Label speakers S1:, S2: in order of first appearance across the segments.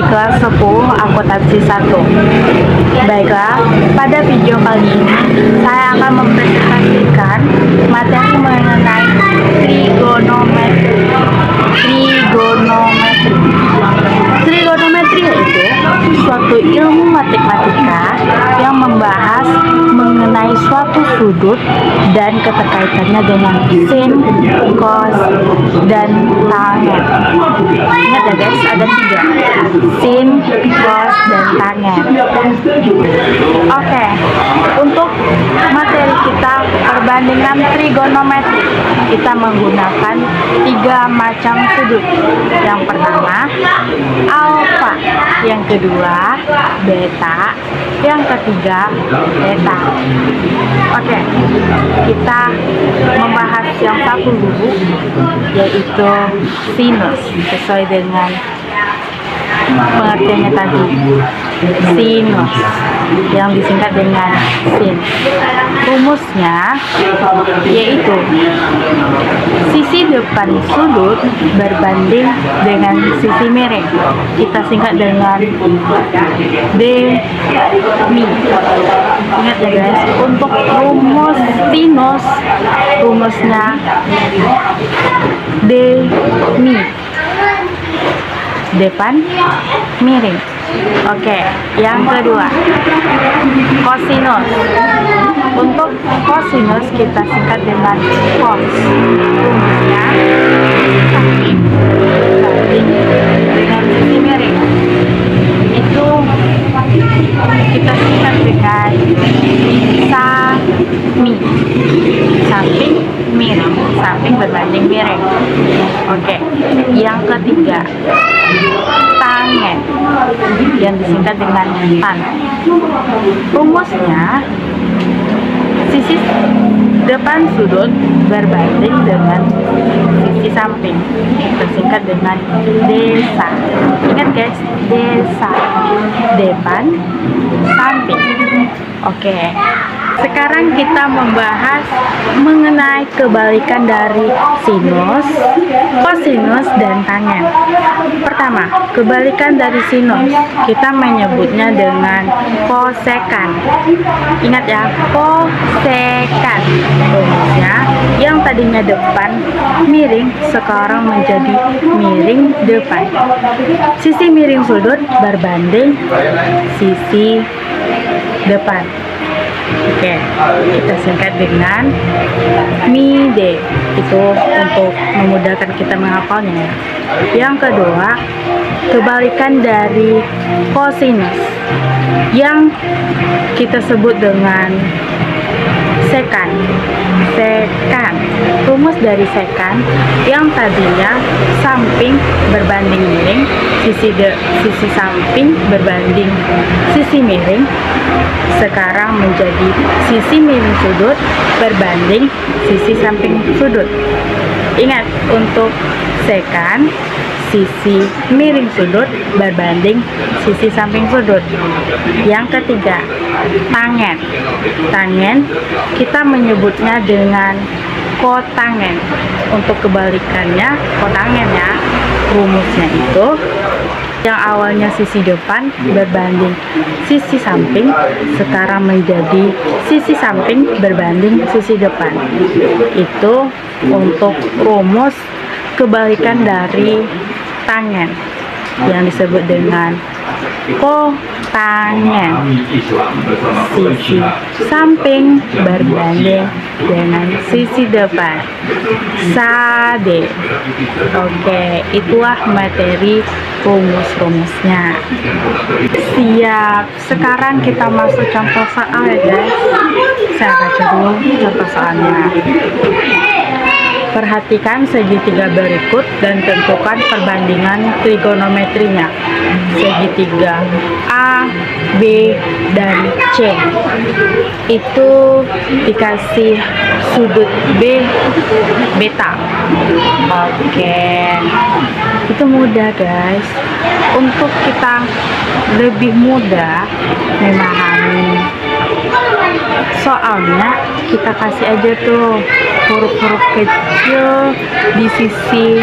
S1: dari kelas 10 akuntansi 1. Baiklah, pada video kali ini saya akan mempresentasikan materi mengenai trigonometri. Trigonometri itu suatu ilmu matematika yang membahas mengenai suatu sudut dan keterkaitannya dengan sin, cos, dan tangen. Ingat ya guys, ada 3: sin, cos, dan tangen. Oke, untuk materi kita perbandingan trigonometri, kita menggunakan 3 macam sudut. Yang pertama alfa, yang kedua beta, yang ketiga beta. Oke, kita membahas yang satu dulu, yaitu sinus, sesuai dengan pengertiannya tadi, sinus yang disingkat dengan sin. Rumusnya yaitu sisi depan sudut berbanding dengan sisi miring, kita singkat dengan d mi. Ingat ya guys, untuk rumus sinus, rumusnya d mi, depan miring. Oke, yang kedua kosinus. Untuk kosinus kita singkat dengan cos. Rumusnya samping banding dengan sisi miring. Itu kita singkat dengan sami, samping miring, samping berbanding miring. Oke, yang ketiga tangen, yang disingkat dengan tan. Rumusnya sisi depan sudut berbanding dengan sisi samping, tersingkat dengan desa. Ingat guys, desa, depan, samping. Oke, sekarang kita membahas mengenai kebalikan dari sinus, kosinus, dan tangen. Pertama, kebalikan dari sinus, kita menyebutnya dengan kosekan. Ingat ya, kosekan. Rumusnya yang tadinya depan miring sekarang menjadi miring depan. Sisi miring sudut berbanding sisi depan. Oke, kita singkat dengan mide. Itu untuk memudahkan kita menghafalnya ya. Yang kedua, kebalikan dari kosinus, yang kita sebut dengan sekan. Sekan, rumus dari sekan yang tadinya samping berbanding miring, sisi samping berbanding sisi miring, sekarang menjadi sisi miring sudut berbanding sisi samping sudut. Ingat, untuk sekan sisi miring sudut berbanding sisi samping sudut. Yang ketiga, tangen. Tangen kita menyebutnya dengan kotangen. Untuk kebalikannya kotangen ya. Rumusnya itu yang awalnya sisi depan berbanding sisi samping, sekarang menjadi sisi samping berbanding sisi depan. Itu untuk rumus kebalikan dari tangen yang disebut dengan kotangen, sisi samping berbanding dengan sisi depan, sade. Oke, itulah materi rumus-rumusnya. Siap, sekarang kita masuk contoh soal ya guys. Saya baca dulu contoh soalnya. Perhatikan segitiga berikut dan tentukan perbandingan trigonometrinya. Segitiga A, B, dan C. Itu dikasih sudut B, beta. Oke, itu mudah guys. Untuk kita lebih mudah memahami soalnya, kita kasih aja tuh huruf-huruf kecil di sisi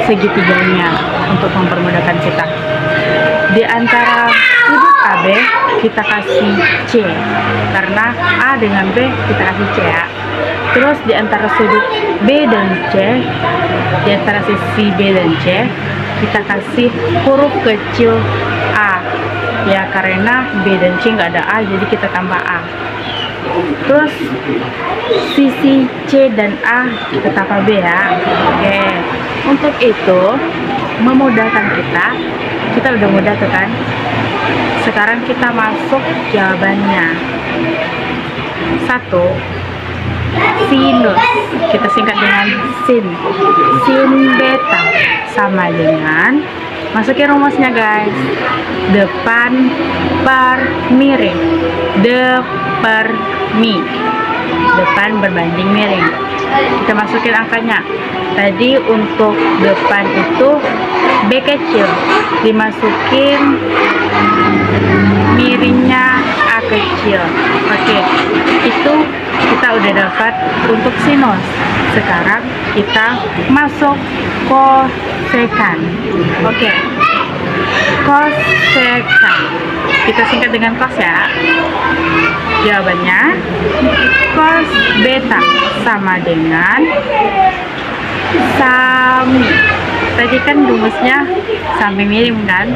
S1: segitiganya untuk mempermudahkan kita. Di antara sudut AB kita kasih C, karena A dengan B kita kasih C ya. Terus di antara sudut B dan C, di antara sisi B dan C, kita kasih huruf kecil A ya, karena B dan C nggak ada A, jadi kita tambah A. Terus sisi C dan A kita tambah B ya. Oke, untuk itu memudahkan kita udah mudah tuh kan. Sekarang kita masuk jawabannya. 1. Sinus, kita singkat dengan sin. Sin beta sama dengan, masukin rumusnya guys, depan per miring, de per mi, depan berbanding miring. Kita masukin angkanya. Tadi untuk depan itu B kecil, dimasukin miringnya A kecil. Oke, itu kita udah dapat untuk sinus. Sekarang kita masuk kosekan. Oke, kosekan kita singkat dengan cos ya. Jawabannya cos beta sama dengan sami. Tadi kan rumusnya samping miring kan,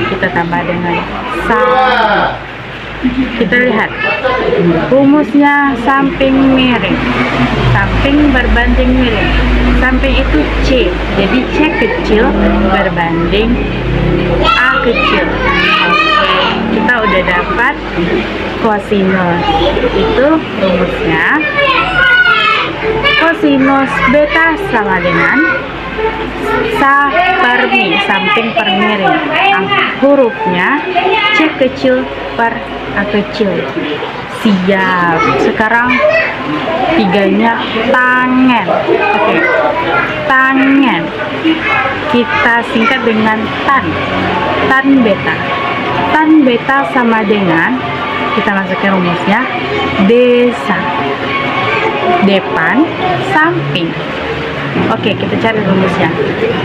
S1: kita tambah dengan sami. Kita lihat rumusnya samping miring, samping berbanding miring. Samping itu C, jadi C kecil berbanding A kecil. Oke, kita udah dapat kosinus. Itu rumusnya. Kosinus beta sama dengan sa per mi, samping per miring. Hurufnya C kecil per A kecil. Siap. Sekarang tiganya tangen. Oke, tangen kita singkat dengan tan. Tan beta. Tan beta sama dengan, kita masukin rumusnya, desa. Depan, samping. Oke, kita cari rumusnya.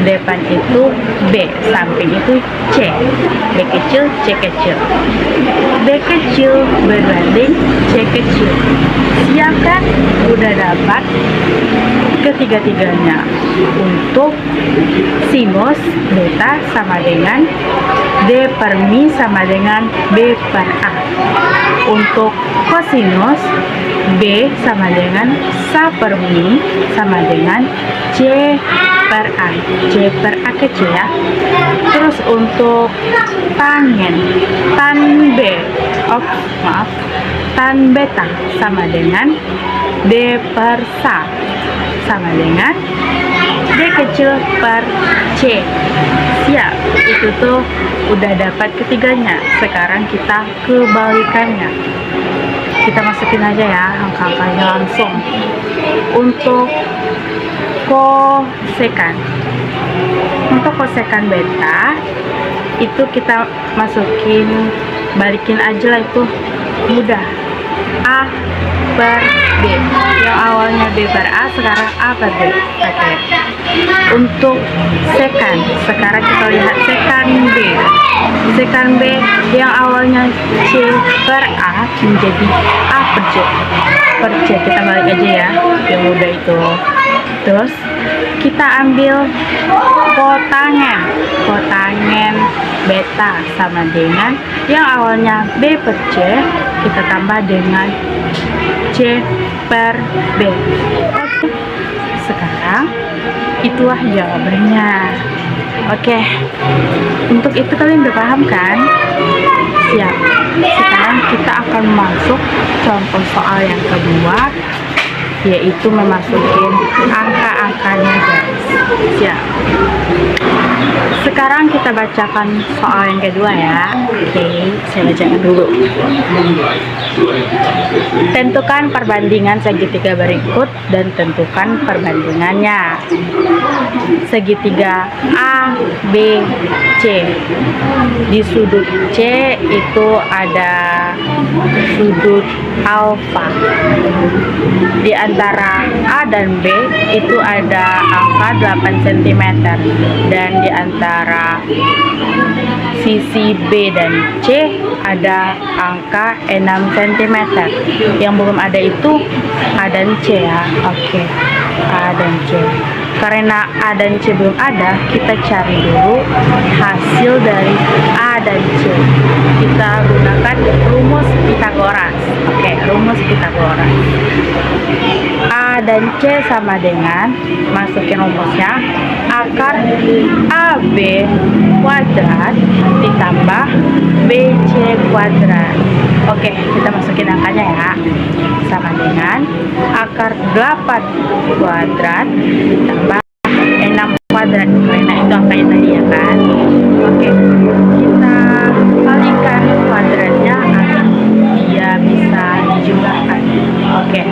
S1: Depan itu B, samping itu C. B kecil, C kecil. B kecil berbanding C kecil. Siap kan? Udah dapat ketiga-tiganya. Untuk sinus beta sama dengan D per mi sama dengan B per A. Untuk kosinus B sama dengan sa per mi sama dengan C per A. C per A kecil ya. Terus untuk tangen, tan B, tan beta sama dengan D per sa sama dengan D kecil per C. Siap, itu tuh udah dapat ketiganya. Sekarang kita kebalikannya. Kita masukin aja ya angka-angkanya langsung. Untuk kosekan, untuk kosekan beta itu kita masukin, balikin aja lah, itu mudah. A per B, yang awalnya B per A sekarang A per B. Oke. Untuk sekan, sekarang kita lihat sekan B. Sekan B yang awalnya C per A menjadi A per C. Per C kita balik aja ya, yang mudah itu. Terus kita ambil kotangen. Kotangen beta sama dengan yang awalnya B per C, kita tambah dengan C per B. Oke, sekarang itulah jawabannya. Oke, untuk itu kalian udah paham kan? Siap. Sekarang kita akan masuk contoh soal yang kedua, yaitu memasukin angka-angkanya guys. Siap. Sekarang kita bacakan soal yang kedua ya. Oke, saya bacakan dulu. Tentukan perbandingan segitiga berikut dan tentukan perbandingannya. Segitiga A, B, C. Di sudut C itu ada sudut alfa. Di antara A dan B itu ada angka 8 cm, dan di antara sisi B dan C ada angka 6 cm. Yang belum ada itu A dan C ya. Oke, A dan C. Karena A dan C belum ada, kita cari dulu hasil dari A dan C. Kita gunakan rumus Pythagoras. Oke, rumus Pythagoras. A dan C sama dengan, masukin rumusnya, akar AB kuadrat ditambah BC kuadrat. Oke, kita masukin angkanya ya. Sama dengan akar 8 kuadrat ditambah 6 kuadrat. Karena itu angkanya tadi ya kan. Oke, kita kalikan kuadratnya agar dia bisa dijumlahkan. Oke,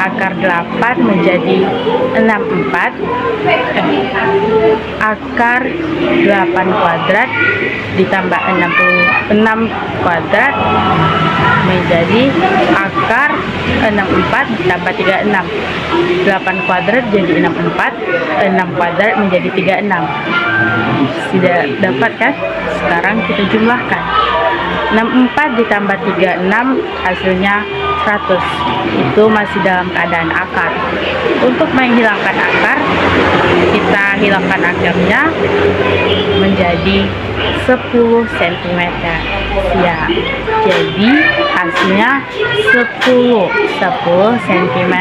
S1: akar 8 menjadi 64. Akar 8 kuadrat ditambah 66 kuadrat menjadi akar 64 ditambah 36. 8 kuadrat jadi 64, 6 kuadrat menjadi 36. Tidak dapat kan? Sekarang kita jumlahkan. 64 ditambah 36 hasilnya 100. Itu masih dalam keadaan akar. Untuk menghilangkan akar, kita hilangkan akarnya menjadi 10 cm ya. Jadi hasilnya 10 cm.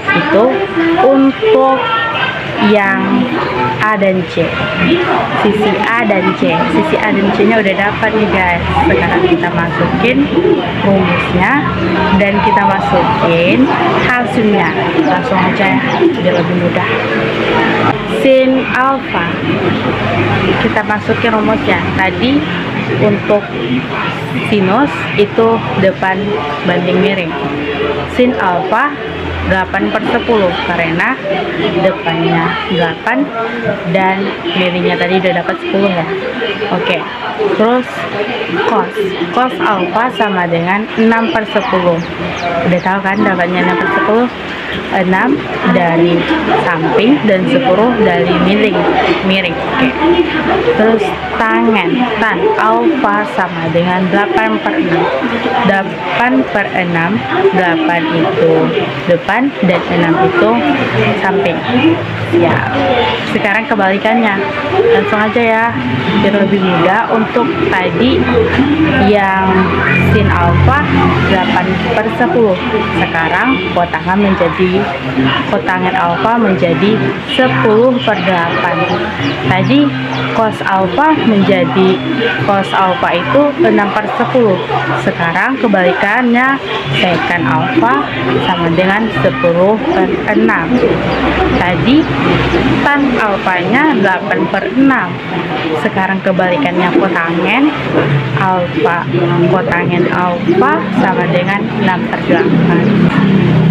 S1: Itu untuk yang A dan C. Sisi A dan C. Sisi A dan C nya udah dapat nih guys. Sekarang kita masukin rumusnya dan kita masukin hasilnya. Langsung aja ya, biar lebih mudah. Sin alfa, kita masukin rumusnya. Tadi untuk sinus itu depan banding miring. Sin alfa 8/10 karena depannya 8 dan miringnya tadi udah dapat 10 ya. Oke, terus cos alfa sama dengan 6/10. Udah tahu kan dapatnya 6/10? 6 dari samping dan 10 dari miring. Oke. Terus tan alfa sama dengan 8/6. 8/6, 8 itu depan dan 6 itu samping ya. Sekarang kebalikannya, langsung aja ya biar lebih mudah. Untuk tadi yang sin alfa 8/10, sekarang kotangan alfa menjadi 10/8. Tadi cos alfa itu 6/10. Sekarang kebalikannya, sekan alfa sama dengan 10/6. Tadi tan alfanya 8/6. Sekarang kebalikannya kotangen alfa sama dengan 6/8.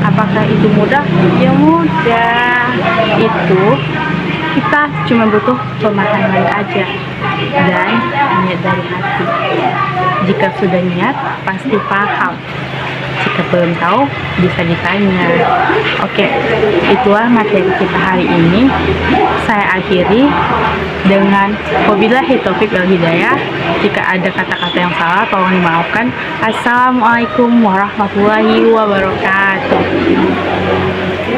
S1: Apakah itu mudah? Ya mudah. Itu kita cuma butuh pemahaman aja dan niat dari hati. Jika sudah niat, pasti paham. Jika belum tahu, bisa ditanya. Oke, itulah materi kita hari ini. Saya akhiri dengan wabillahi taufik wal hidayah. Jika ada kata-kata yang salah, tolong dimaafkan. Assalamualaikum warahmatullahi wabarakatuh.